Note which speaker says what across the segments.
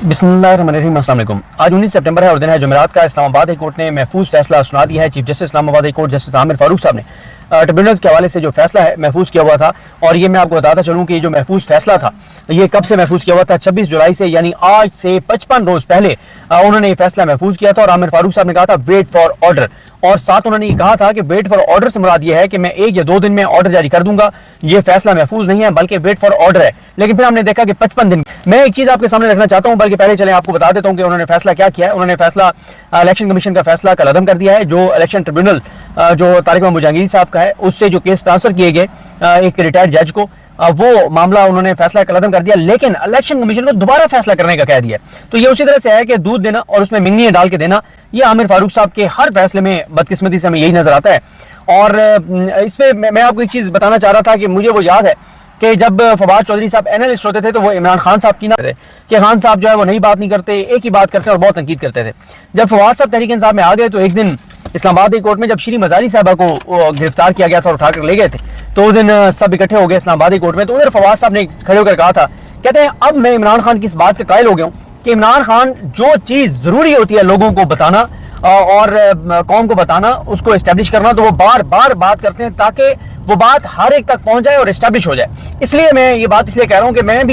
Speaker 1: बिस्मिल्लाहिर्रहमानिर्रहीम। अस्सलाम वालेकुम। आज 19 सितंबर है और दिन है जुमेरात का। इस्लामाबाद हाई कोर्ट ने महफूज फैसला सुना दिया है। Chief justice Islamabad high court justice Aamir Farooq साहब ने ट्रिब्यूनल्स के हवाले से जो फैसला है महफूज किया हुआ था, और ये मैं आपको बताता चलूँ कि ये जो महफूज फैसला था ये कब से महफूज किया हुआ था। 26 जुलाई से, यानी आज से 55 रोज पहले उन्होंने ये फैसला महफूज किया था। और आमिर फारूक साहब ने कहा था वेट फॉर ऑर्डर, और साथ उन्होंने ये कहा था कि वेट फॉर ऑर्डर से मुराद ये है कि मैं 1 या 2 दिन में ऑर्डर जारी कर दूंगा। ये फैसला महफूज नहीं है बल्कि वेट फॉर ऑर्डर है। लेकिन फिर हमने देखा कि 55 दिन। मैं एक चीज आपके सामने रखना चाहता हूं, बल्कि पहले चले आपको बता देता हूं कि उन्होंने फैसला क्या किया है। उन्होंने फैसला इलेक्शन कमीशन का फैसला कलअदम कर दिया है। जो इलेक्शन ट्रिब्यूनल जो तारिक महमूद जहांगीरी साहब का है, उससे जो केस ट्रांसफर किए गए एक रिटायर्ड जज को, वो मामला उन्होंने फैसला कलअदम कर दिया। लेकिन इलेक्शन कमीशन को दोबारा फैसला करने का कह दिया। तो ये उसी तरह से है कि दूध देना और उसमें मिंगनियां डाल के देना। ये आमिर फारूक साहब के हर फैसले में बदकिस्मती से हमें यही नजर आता है। और इसमें मैं आपको एक चीज बताना चाह रहा था कि मुझे वो याद है कि जब फवाद चौधरी साहब एनालिस्ट होते थे तो वो इमरान खान साहब की ना थे कि खान साहब जो है वो नई बात नहीं करते, एक ही बात करते और बहुत तनकीद करते थे। जब फवाद साहब तहरीक इंसाफ में आ गए तो एक दिन इस्लामाबाद कोर्ट में जब श्री मजारी साहबा को गिरफ्तार किया गया था और उठाकर ले गए थे, तो उस दिन सब इकट्ठे हो गए इस्लामाबाद कोर्ट में। तो उधर फवाद साहब ने खड़े होकर कहा था, कहते हैं अब मैं इमरान खान की इस बात के कायल हो गया हूँ कि इमरान खान जो चीज़ ज़रूरी होती है लोगों को बताना और कौम को बताना, उसको एस्टेब्लिश करना, तो वो बार बार बात करते हैं ताकि वो बात हर एक तक पहुंच जाए और एस्टेब्लिश हो जाए। इसलिए मैं ये बात इसलिए कह रहा हूं कि मैं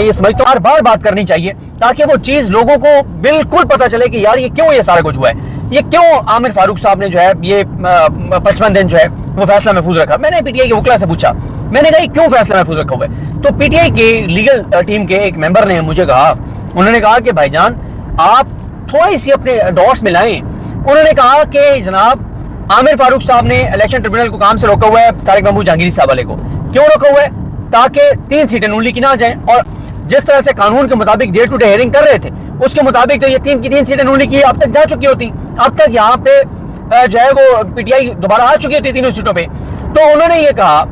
Speaker 1: ये समझता हूं बार बात करनी चाहिए ताकि वो चीज़ लोगों को बिल्कुल पता चले कि यार ये क्यों ये सारा कुछ हुआ है, ये क्यों आमिर फारूक साहब ने जो है ये 55 दिन जो है वो फैसला महफूज रखा। मैंने पीटीआई के वकला से पूछा, मैंने कहा क्यों फैसला महफूज रखा हुआ है। तो पीटीआई के लीगल टीम के एक मेंबर ने मुझे कहा, उन्होंने कहा कि भाईजान आप थोड़ी सी अपने डॉट्स मिलाएं। उन्होंने कहा कि जनाब आमिर फारूक साहब ने इलेक्शन ट्रिब्यूनल को काम से रोका हुआ है तारिक महमूद जहांगीरी साहब वाले को। क्यों रोका हुआ है? ताकि 3 सीटें नून लीग की ना जाएं। और जिस तरह से कानून के मुताबिक डे टू डे हियरिंग कर रहे थे उसके मुताबिक तो ये 3 सीटें नून लीग की अब तक जा चुकी होती। अब तक यहाँ पे जो है वो पीटीआई दोबारा आ चुकी होती तीनों सीटों पे। तो उन्होंने ये कहा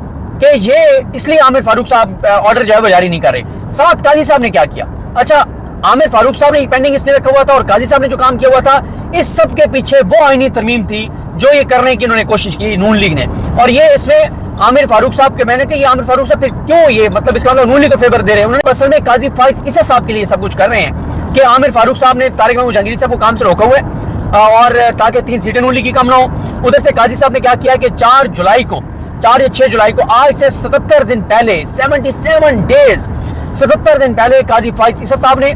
Speaker 1: कि ये इसलिए आमिर फारूक साहब ऑर्डर जो है वो जारी नहीं कर रहे। साथ काजी साहब ने क्या किया? अच्छा, आमिर फारूक साहब ने पेंडिंग इसलिए रखा हुआ था और काजी साहब ने जो काम किया हुआ था, इस सब के पीछे वो आईनी तरमीम थी जो ये करने की इन्होंने कोशिश की नून लीग ने। और ये इसमें आमिर फारूक साहब के, मैंने कहा ये आमिर फारूक साहब फिर क्यों ये मतलब इसका मतलब नून लीग को फेवर दे रहे हैं। उन्होंने असल में काजी फाइज इस साहब के लिए सब कुछ कर रहे हैं कि आमिर फारूक साहब ने तारिक महमूद जहांगीरी साहब को काम से रोका हुआ है और ताकि 3 सीटें नून लीग की कम ना हो। उधर से काजी साहब ने क्या किया कि 4 या 6 जुलाई को आज से 77 दिन पहले 77 डेज 77 दिन पहले काजी फाइज इसा साहब ने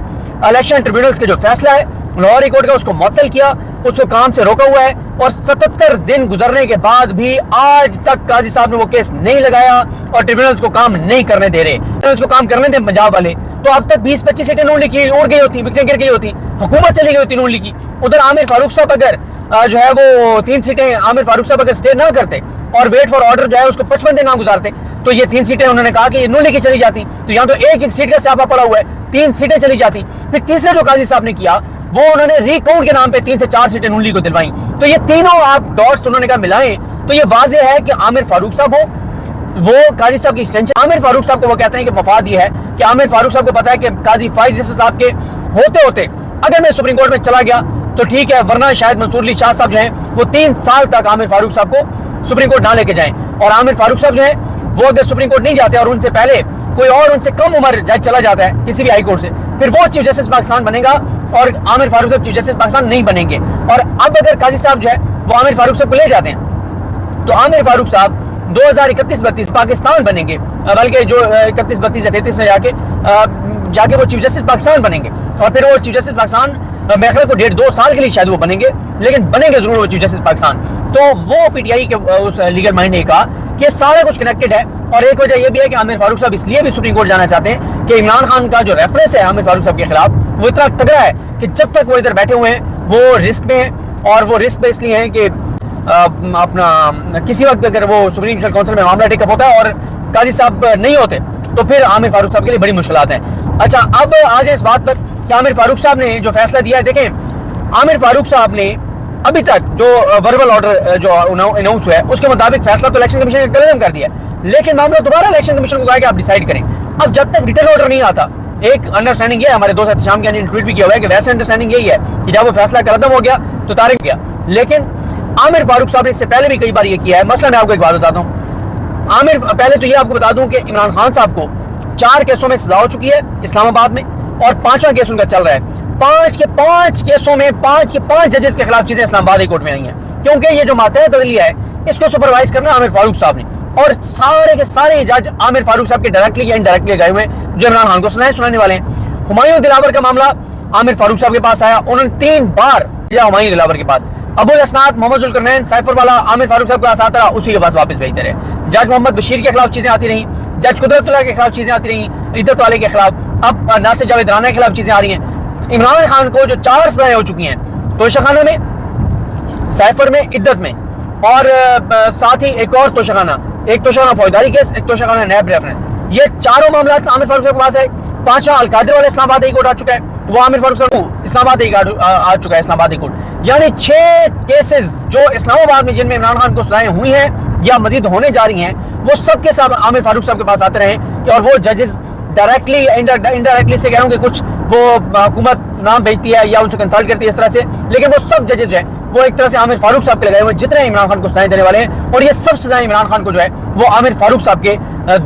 Speaker 1: इलेक्शन ट्रिब्यूनल्स के जो फैसला है लाहौर हाई कोर्ट का उसको मुअत्तल किया, उसको काम से रोका हुआ है। और 77 दिन गुजरने के बाद भी आज तक काजी साहब ने वो केस नहीं लगाया और ट्रिब्यूनल्स को काम नहीं करने दे रहे। ट्रिब्यूनल्स को काम करने दे पंजाब वाले, तो अब तक 20-25 सीटें नून लीग की उड़ गई होती, बिकने गिर गई होती, हुकूमत चली गई होती नून लीग की। उधर आमिर फारूक साहब अगर जो है वो 3 सीटें आमिर फारूक साहब अगर स्टे ना करते और वेट फॉर ऑर्डर जो है उसको 55 दिन ना गुजारते, तो ये 3 सीटें उन्होंने कहा कि ये नून लीग की चली जाती। तो यहाँ तो एक सीट का स्यापा पड़ा हुआ है, 3 सीटें चली जाती। फिर तीसरा जो काजी साहब ने किया वो उन्होंने रिकाउंट के नाम पे 3 से 4 सीटें नून लीग को दिलवाई। तो ये तीनों आप डॉट्स उन्होंने कहा मिलाएं तो ये वाज़ेह है कि आमिर फारूक साहब वो काजी साहब की एक्सटेंशन। आमिर फारूक साहब को वो कहते हैं कि मफाद ये है कि आमिर फारूक साहब को पता है कि काजी फाइज जैसे साहब के होते होते अगर मैं सुप्रीम कोर्ट में चला गया तो ठीक है, वरना शायद मंसूर अली शाह साहब जो है वो 3 साल तक आमिर फारूक साहब को सुप्रीम कोर्ट ना लेके जाएं। और आमिर फारूक साहब जो है वो अगर सुप्रीम कोर्ट नहीं जाते और उनसे पहले कोई और उनसे कम उम्र जज चला जाता है किसी भी हाई कोर्ट से, फिर वो चीफ जस्टिस पाकिस्तान बनेगा और आमिर फारूक साहब चीफ जस्टिस पाकिस्तान नहीं बनेंगे। और अब अगर काजी साहब जो है वो आमिर फारूक साहब को ले जाते हैं तो आमिर फारूक साहब 2031-32 पाकिस्तान बनेंगे, बल्कि जो 31-32 या 33 में जाके वो चीफ जस्टिस पाकिस्तान बनेंगे। और फिर वो चीफ जस्टिस पाकिस्तान मेरे ख्याल को 1.5-2 साल के लिए शायद वो बनेंगे, लेकिन बनेंगे जरूर वो चीफ जस्टिस पाकिस्तान। तो वो पीटीआई के उस लीगल माइंड ने कहा कि ये सारा कुछ कनेक्टेड है। और एक वजह यह भी है कि आमिर फारूक साहब इसलिए भी सुप्रीम कोर्ट जाना चाहते हैं कि इमरान खान का जो रेफरेंस है आमिर फारूक साहब के खिलाफ वो इतना तगड़ा है कि जब तक वो इधर बैठे हुए हैं वो रिस्क में है। और वो रिस्क पे इसलिए है कि अपना किसी वक्त अगर वो सुप्रीम जुडिशल काउंसिल में मामला टेकअप होता है और काजी साहब नहीं होते तो फिर आमिर फारूक साहब के लिए बड़ी मुश्किलात हैं। अच्छा, अब आ जाए इस बात पर कि आमिर फारूक साहब ने जो फैसला दिया है, देखें आमिर फारूक साहब ने अभी तक जो वर्बल ऑर्डर जो अनाउंस हुआ है उसके मुताबिक फैसला तो इलेक्शन कमीशन ने कलम कर दिया, लेकिन मामला दोबारा इलेक्शन कमीशन को कहा कि आप डिसाइड करें। अब जब तक रिटर्न ऑर्डर नहीं आता, एक अंडरस्टैंडिंग ये है, हमारे दोस्त शाम के ट्वीट भी किया हुआ है कि वैसे अंडरस्टैंडिंग यही है कि जब वो फैसला कलम हो गया तो तारिक गया। लेकिन आमिर फारूक साहब ने इससे पहले भी कई बार ये किया है। मसला मैं आपको एक बात बताता हूँ। आमिर पहले तो ये आपको बता दूं कि इमरान खान साहब को 4 केसों में सजा हो चुकी है इस्लामाबाद में। और 5वां केस उनका चल रहा है। 5 के 5 केसों में 5 के 5 जजेस के खिलाफ चीजें इस्लामाबाद हाई कोर्ट में आई हैं, क्योंकि ये जो मातहत अदलिया है इसको सुपरवाइज करना आमिर फारूक साहब ने, और सारे के सारे जज आमिर फारूक साहब के डायरेक्टली या इनडायरेक्टली गए हुए हैं जो इमरान खान को सुनाने वाले हैं। हुमायूं दिलावर का मामला आमिर फारूक साहब के पास आया, उन्होंने 3 बार या हुमायूं दिलावर के पास, अबुल असनाद, मोहम्मद जुल्करनैन, साइफर वाला आमिर फारूक साहब के पास आता रहा, उसी के पास वापस भेजते रहे। जज मोहम्मद बशीर के खिलाफ चीजें आती रही, जज कुदरतुल्लाह के खिलाफ चीजें आती रही, इद्दत वाले के खिलाफ, अब नासिर जावेद राना के खिलाफ चीजें आ रही हैं। इमरान खान को जो 4 सजाएं हो चुकी हैं, तोशाखाना में, साइफर में, इद्दत में, और साथ ही एक और तोशाखाना, एक तोशाखाना फौजदारी केस, एक तोशाखाना नैब रेफरेंस, ये चारों मामला आमिर फारूक साहब के पास है। 5वां अलकादिर वाला इस्लामाबाद हाई कोर्ट आ चुका है, वो आमिर फारूक साहब इस्लामाबाद आ चुका है इस्लामाबाद हाई कोर्ट। यानी 6 केसेस जो इस्लामाबाद में जिनमें इमरान खान को सजाएं हुई हैं या मजीद होने जा रही हैं, वो सब के सब आमिर फारूक साहब के पास आते रहे, और वो जजेस डायरेक्टली इनडायरेक्टली से कह रहा हूँ कि कुछ वो हुकूमत नाम भेजती है या उनसे कंसल्ट करती है इस तरह से, लेकिन वो सब जजेस जो है वो एक तरह से आमिर फारूक साहब के लगाए हुए जितने इमरान खान को सजाएं देने वाले हैं, और ये सब सजाएं इमरान खान को जो है वो आमिर फारूक साहब के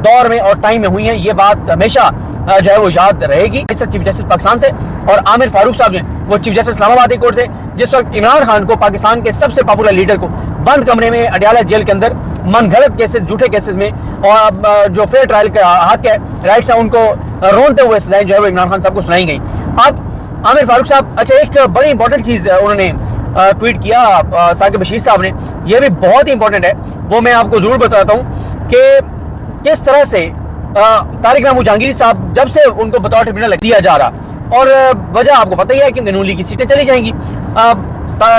Speaker 1: दौर में और टाइम में हुई हैं। ये बात हमेशा जो है वो याद रहेगी। चीफ जस्टिस पाकिस्तान थे और आमिर फारूक साहब जो है वो chief justice Islamabad high court थे, जिस वक्त इमरान खान को, पाकिस्तान के सबसे पॉपुलर लीडर को, बंद कमरे में अडयाला जेल के अंदर मनगढ़ंत केसेस, झूठे केसेस में, और जो फेयर ट्रायल का हक है, राइट्स है, उनको रोनते हुए सजाएं जो है वो इमरान खान साहब को सुनाई गई। अब आमिर फारूक साहब, अच्छा एक बड़ी इंपॉर्टेंट चीज उन्होंने ट्वीट किया साकिब बशीर साहब ने, यह भी बहुत ही इंपॉर्टेंट है, वो मैं आपको जरूर बताता हूँ कि किस तरह से तारिक महमूद जहांगीरी साहब जब से उनको बतौर ट्रिब्यूनल दिया जा रहा, और वजह आपको पता ही है कि नून की सीटें चली जाएंगी।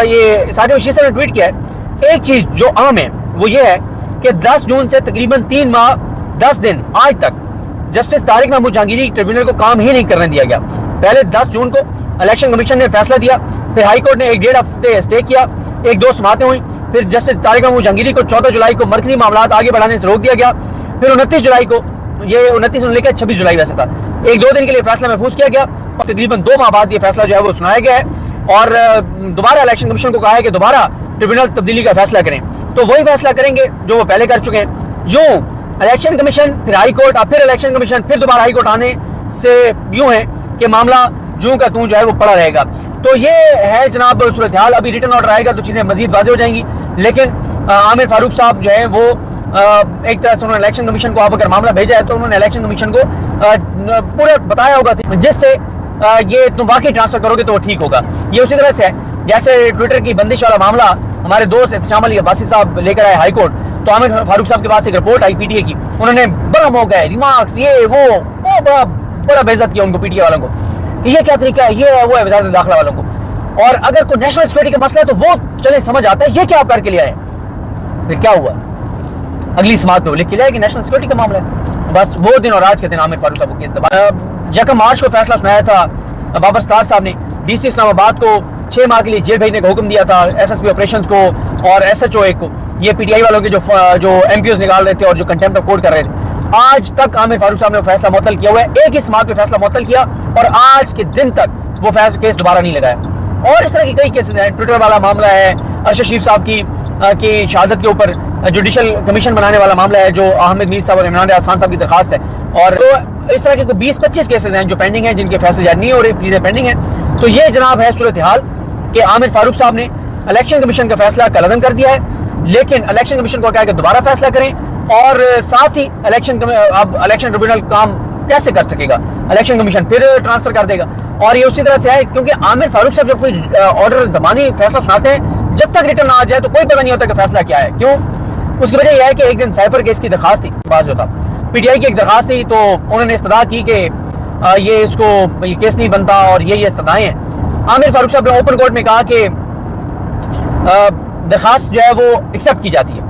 Speaker 1: ये साकिब बशीर साहब ने ट्वीट किया है, एक चीज जो आम है वो ये है कि 10 जून से तकरीबन 3 माह 10 दिन आज तक जस्टिस तारिक महमूद जहांगीरी ट्रिब्यूनल को काम ही नहीं करने दिया गया। पहले 10 जून को इलेक्शन कमीशन ने फैसला दिया, फिर हाई कोर्ट ने 1-1.5 हफ्ते स्टे किया, 1-2 समातें हुई, फिर जस्टिस तारिक महमूद जहांगीरी को 14 जुलाई को मरकजी मामलात आगे बढ़ाने से रोक दिया गया, फिर 29 जुलाई को, ये 29 लेकर 26 जुलाई वैसे था, 1-2 दिन के लिए फैसला महफूज किया गया, और तकरीबन 2 माह बाद ये फैसला जो है वो सुनाया गया है, और दोबारा इलेक्शन कमीशन को कहा है कि दोबारा ट्रिब्यूनल तब्दीली का फैसला करें, तो वही फैसला करेंगे जो वो पहले कर चुके हैं। यूं इलेक्शन कमीशन, फिर हाई कोर्ट, अब फिर इलेक्शन कमीशन, फिर दोबारा हाई कोर्ट आने से यूं है कि मामला जूं का तूं जो है वो पड़ा रहेगा। तो ये है जनाब सूरत हाल। अभी रिटर्न ऑर्डर आएगा तो चीजें मजीद वाज़ेह हो जाएंगी, लेकिन आमिर फारूक साहब जो है वो एक तरह से उन्होंने इलेक्शन कमीशन को, आप अगर मामला भेजा है तो उन्होंने इलेक्शन कमीशन को पूरा बताया होगा, जिससे ये तुम वाकई ट्रांसफर करोगे तो वो ठीक होगा। ये उसी तरह से है जैसे ट्विटर की बंदिश वाला मामला हमारे दोस्त एहतशाम अली अब्बासी साहब लेकर आए हाई कोर्ट, तो आमिर फारूक साहब के पास एक रिपोर्ट आई पीटीए की, उन्होंने बड़ा हो गए रिमार्क्स, ये वो बड़ा बेइज्जत किया उनको, पीटीए वालों को, ये क्या तरीका है, ये वो है वज़ारत दाखिला वालों को। और अगर कोई नेशनल सिक्योरिटी का मसला है तो वो चले समझ आता है, ये क्या आप करके लिया है, फिर क्या हुआ, अगली समात में लिख के लिया कि नेशनल सिक्योरिटी का मामला है। बस वो दिन और आज के दिन आमिर फारूक साहब को केस दबा। 1 मार्च को फैसला सुनाया था बाबर सत्तार साहब ने, डीसी इस्लामाबाद को 6 माह के लिए जेल भेजने का हुक्म दिया था, एसएसपी ऑपरेशंस को और एसएचओ को, ये पीटीआई वालों के जो एमपीओज निकाल रहे थे और जो कंटेम्प्ट ऑफ कोर्ट कर रहे थे। आज तक आमिर फारूक साहब ने फैसला मुअत्तल किया हुआ है, एक ही समात पे फैसला मुअत्तल किया और आज के दिन तक वो केस दोबारा नहीं लगाया। और इस तरह की कई केसेस हैं, ट्विटर वाला मामला है, अरशद शरीफ साहब की शहादत के ऊपर जुडिशल कमीशन बनाने वाला मामला है जो अहमद मीर साहब और इमरान रियाज खान साहब की दरखास्त है, और तो इस तरह के 20-25 केसेस हैं जो पेंडिंग हैं, जिनके फैसले जारी नहीं हो रहे, चीजें पेंडिंग हैं। तो ये जनाब है सूरत हाल कि आमिर फारूक साहब ने इलेक्शन कमीशन का फैसला कलअदम कर दिया है, लेकिन इलेक्शन कमीशन को कहा कि दोबारा फैसला करें, और साथ ही अब इलेक्शन ट्रिब्यूनल काम कैसे कर सकेगा, इलेक्शन कमीशन फिर ट्रांसफर कर देगा। और ये उसी तरह से है क्योंकि आमिर फारूक साहब जब कोई ऑर्डर ज़मानी फैसला सुनाते हैं, जब तक रिटर्न आ जाए तो कोई पता नहीं होता कि फैसला क्या है। क्यों? उसकी वजह यह है कि एक दिन साइफर केस की दरखास्त थी, पास जो था पीटीआई की एक दरखास्त थी, तो उन्होंने इस्तदा की कि ये केस नहीं बनता और ये इस्तदाएं हैं। आमिर फारूक साहब ने ओपन कोर्ट में कहा कि दरखास्त जो है वो एक्सेप्ट की जाती है।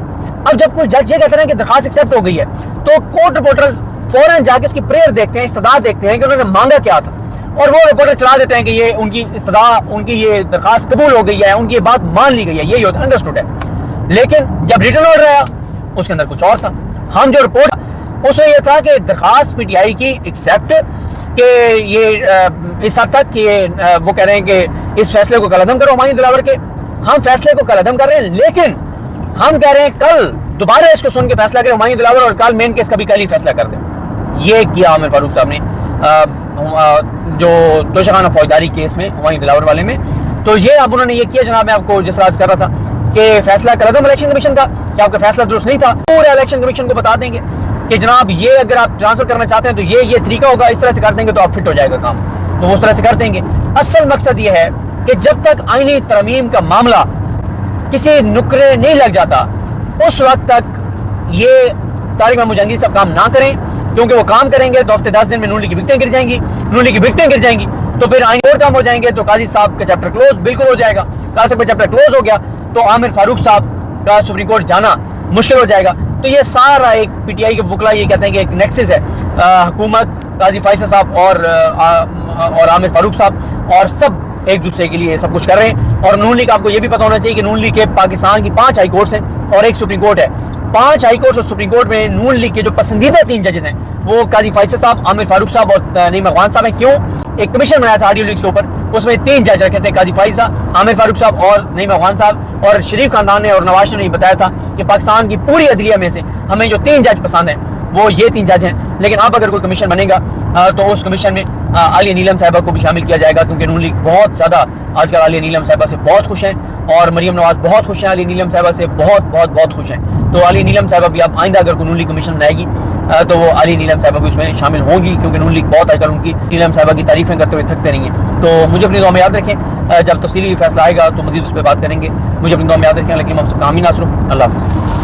Speaker 1: अब जब कोई जज ये कहते हैं कि दरखास्त एक्सेप्ट हो गई है, तो कोर्ट रिपोर्टर्स फौरन जाके उसकी प्रेयर देखते हैं, इस्तदा देखते हैं कि उन्होंने मांगा क्या था, और वो रिपोर्टर चला देते हैं कि ये उनकी इस्तदा, उनकी ये दरखास्त कबूल हो गई है, उनकी बात मान ली गई है, ये अंडरस्टूड है। लेकिन जब रिटर्न ऑर्डर आया उसके अंदर कुछ और था। हम जो रिपोर्ट उसमें यह था कि दरखास्त पीटीआई की एक्सेप्ट कि ये इस हद तक कि वो कह रहे हैं कि इस फैसले को कलअदम करो हुमायूं दिलावर के, हम फैसले को कलअदम कर रहे हैं, लेकिन हम कह रहे हैं कल दोबारा इसको सुन के फैसला करें हुमायूं दिलावर, और कल मेन केस का भी कल ही फैसला कर दें। ये किया आमिर फारूक साहब ने। جو توشہ فوجداری کیس میں وہیں دلاور والے میں. تو یہ اب انہوں نے یہ کیا جناب, میں آپ کو جس طرح کر رہا تھا کہ فیصلہ کرا دوں الیکشن کمیشن کا کہ آپ کا فیصلہ درست نہیں تھا, پورے الیکشن کمیشن کو بتا دیں گے کہ جناب یہ اگر آپ ٹرانسفر کرنا چاہتے ہیں تو یہ طریقہ ہوگا, اس طرح سے کر دیں گے تو آپ فٹ ہو جائے گا کام, تو وہ اس طرح سے کر دیں گے. اصل مقصد یہ ہے کہ جب تک آئینی ترمیم کا معاملہ کسی نکرے نہیں لگ جاتا اس وقت تک یہ طارق محمود جہانگیر صاحب کام نہ کریں, کیونکہ وہ کام کریں گے تو ہفتے 10 دن میں نون لیگ کی وکٹیں گر جائیں گی, نون لیگ کی وکٹیں گر جائیں گی تو پھر آئین اور کام ہو جائیں گے, تو قاضی صاحب کا چیپٹر کلوز بالکل ہو جائے گا. قاضی صاحب کا چیپٹر کلوز ہو گیا تو عامر فاروق صاحب کا سپریم کورٹ جانا مشکل ہو جائے گا. تو یہ سارا ایک پی ٹی آئی کے وکلا یہ کہتے ہیں کہ ایک نیکسس ہے, حکومت, قاضی فیصل صاحب اور عامر فاروق صاحب اور سب ایک دوسرے کے لیے سب کچھ کر رہے ہیں. اور نون لیگ, آپ کو یہ بھی پتا ہونا چاہیے کہ نون لیگ کے پاکستان کی 5 ہائی کورٹس ہیں اور ایک سپریم کورٹ ہے. 5 ہائی کورٹس اور سپریم کورٹ میں نون لیگ کے جو پسندیدہ 3 ججز ہیں وہ قاضی فیصل صاحب, عامر فاروق صاحب اور نعیم افغان صاحب ہیں. کیوں؟ ایک کمیشن بنایا تھا آڈیو لیکس کے اوپر, اس میں 3 جج رکھے تھے, قاضی فائز صاحب, عامر فاروق صاحب اور نعیم افغان صاحب. اور شریف خاندان نے اور نواز شریف نے بتایا تھا کہ پاکستان کی پوری عدلیہ میں سے ہمیں جو 3 جج پسند ہیں وہ یہ 3 جج ہیں. لیکن اب اگر کوئی کمیشن بنے گا تو اس کمیشن میں عالیہ نیلم صاحبہ کو بھی شامل کیا جائے گا, کیونکہ نون لیگ بہت زیادہ آج کل عالیہ نیلم صاحبہ سے بہت خوش ہیں اور مریم نواز بہت خوش ہیں عالیہ نیلم صاحبہ سے, بہت خوش ہیں. تو عالیہ نیلم صاحبہ بھی اب آئندہ اگر کوئی نون لیگ کمیشن بنائے گی تو وہ عالیہ نیلم صاحبہ بھی اس میں شامل ہوں گی, کیونکہ نون لیگ بہت آج کل ان کی نیلم صاحبہ کی تعریفیں کرتے ہوئے تھکتے نہیں ہیں. تو مجھے اپنی دعا میں یاد رکھیں, جب تفصیلی فیصلہ آئے گا تو مزید اس پہ بات کریں گے. مجھے اپنی دعا میں یاد رکھیں, لیکن ہم سب کام ہی نہ سنو. اللہ حافظ.